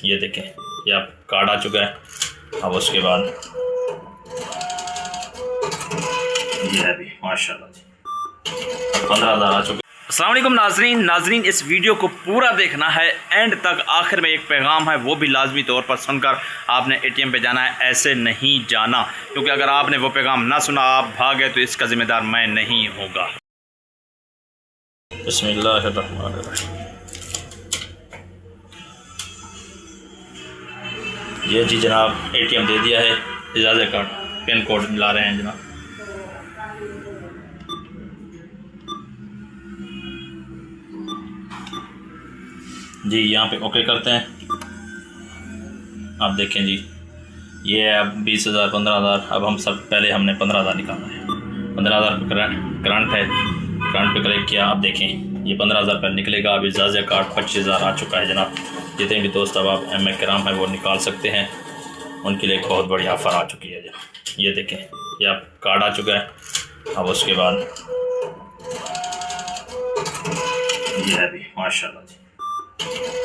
ये देखें, ये आप कार्ड आ चुका है। अब उसके बाद ये है भी माशाल्लाह जी 15,000 आ चुके। अस्सलाम वालेकुम नाजरीन, इस वीडियो को पूरा देखना है एंड तक। आखिर में एक पैगाम है, वो भी लाजमी तौर पर सुनकर आपने ATM पे जाना है, ऐसे नहीं जाना, क्योंकि अगर आपने वो पैगाम ना सुना, आप भागे तो इसका ज़िम्मेदार मैं नहीं होगा। बिस्मिल्लाहिर्रहमानिर्रहीम। ये जी जनाब ATM दे दिया है, इजाज़त कार्ड पिन कोड मिला रहे हैं जनाब। जी यहाँ पे ओके करते हैं। आप देखें जी, ये है अब 20,000 15,000। अब हम सब पहले हमने 15,000 निकालना है। 15,000 करंट है, करंट पे क्लिक किया। आप देखें ये 15,000 पर निकलेगा। अब इजाज़त कार्ड 25,000 आ चुका है जनाब। जितने भी दोस्त अब आप MA कराम है वो निकाल सकते हैं, उनके लिए एक बहुत बड़ी ऑफ़र आ चुकी है जनाब। ये देखें, ये आप कार्ड आ चुका है। अब उसके बाद ये है भी माशाल्लाह जी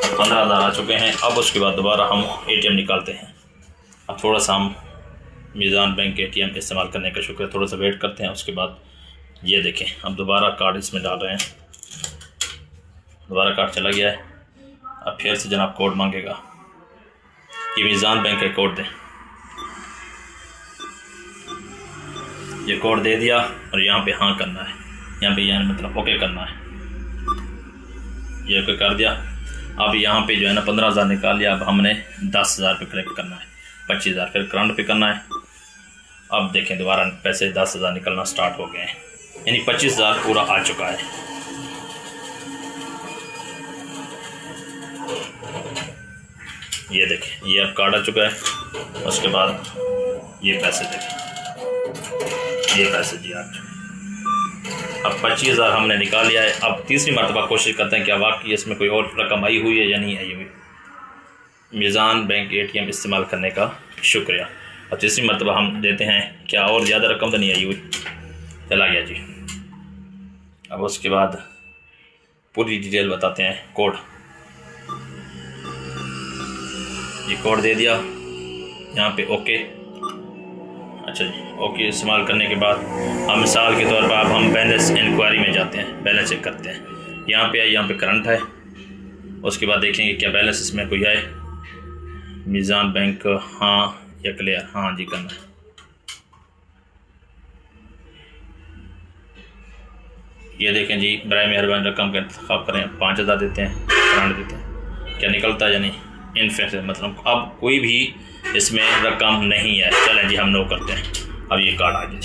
15,000 आ चुके हैं। अब उसके बाद दोबारा हम ATM निकालते हैं। अब थोड़ा सा हम मीज़ान बैंक ATM इस्तेमाल करने का शुक्र, थोड़ा सा वेट करते हैं। उसके बाद ये देखें, अब दोबारा कार्ड इसमें डाल रहे हैं। दोबारा कार्ड चला गया है। अब फिर से जनाब कोड मांगेगा, ये मीज़ान बैंक का कोड दें। ये कोड दे दिया और यहाँ पे हाँ करना है, यहाँ पे यानी मतलब ओके करना है। ये ओके कर दिया। अब यहाँ पे जो है ना 15,000 निकाल लिया। अब हमने 10,000 पे क्लिक करना है, 25,000 फिर करंट पे करना है। अब देखें दोबारा पैसे 10,000 निकलना स्टार्ट हो गए हैं, यानी 25,000 पूरा आ चुका है। ये देखें, ये अब कार्ड आ चुका है। उसके बाद ये पैसे देखें, ये पैसे जी आ चुके। अब 25,000 हमने निकाल लिया है। अब तीसरी मरतबा कोशिश करते हैं कि वाकई इसमें कोई और रकम आई हुई है या नहीं आई हुई। मीज़ान बैंक ATM इस्तेमाल करने का शुक्रिया। अब तीसरी मरतबा हम देते हैं, क्या और ज़्यादा रकम तो नहीं आई हुई। चला गया जी। अब उसके बाद पूरी डिटेल बताते हैं। कोड, ये कोड दे दिया, यहाँ पे ओके। अच्छा जी, ओके इस्तेमाल करने के बाद हम मिसाल के तौर पर अब हम बैलेंस इंक्वायरी में जाते हैं, बैलेंस चेक करते हैं। यहाँ पे है, यहाँ पे करंट है। उसके बाद देखेंगे क्या बैलेंस इसमें कोई है। मीज़ान बैंक हाँ या क्लियर, हाँ जी करना है। ये देखें जी, बराए मेहरबानी रकम का इंतखाब करें। 5,000 देते हैं, करंट देते हैं, क्या निकलता है या नहीं। इनफेक्ट मतलब अब कोई भी इसमें रकम नहीं है। चलें जी हम नो करते हैं। अब ये कार्ड आ गया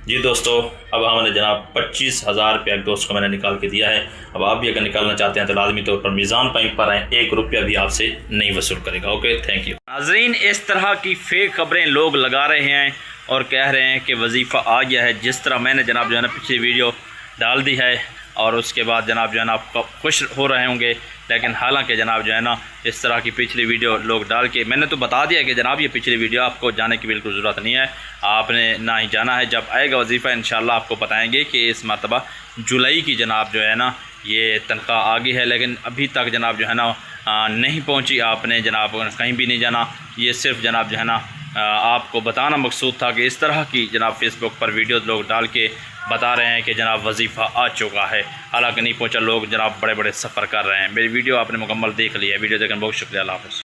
जी दोस्तों। अब हमने जनाब 25,000 रुपया एक दोस्त को मैंने निकाल के दिया है। अब आप भी अगर निकालना चाहते हैं तो लाजमी तौर पर मीज़ान बैंक पर आएँ, 1 रुपया भी आपसे नहीं वसूल करेगा। ओके, थैंक यू नाज़रीन। इस तरह की फेक खबरें लोग लगा रहे हैं और कह रहे हैं कि वजीफ़ा आ गया है। जिस तरह मैंने जनाब जो है ना पिछली वीडियो डाल दी है और उसके बाद जनाब जो है ना आप खुश हो रहे होंगे, लेकिन हालांकि जनाब जो है ना इस तरह की पिछली वीडियो लोग डाल के मैंने तो बता दिया कि जनाब ये पिछली वीडियो आपको जाने की बिल्कुल ज़रूरत नहीं है, आपने ना ही जाना है। जब आएगा वजीफ़ा इंशाल्लाह आपको बताएंगे कि इस मरतबा जुलाई की जनाब जो है ना ये तनख्वाह आ गई है, लेकिन अभी तक जनाब जो है ना नहीं पहुँची। आपने जनाब कहीं भी नहीं जाना, ये सिर्फ जनाब जो है ना आपको बताना मकसूद था कि इस तरह की जनाब फेसबुक पर वीडियो लोग डाल के बता रहे हैं कि जनाब वजीफ़ा आ चुका है, हालांकि नहीं पहुंचा। लोग जनाब बड़े बड़े सफ़र कर रहे हैं। मेरी वीडियो आपने मुकम्मल देख ली है। वीडियो देखने बहुत शुक्रिया। अल्लाह हाफ़िज़।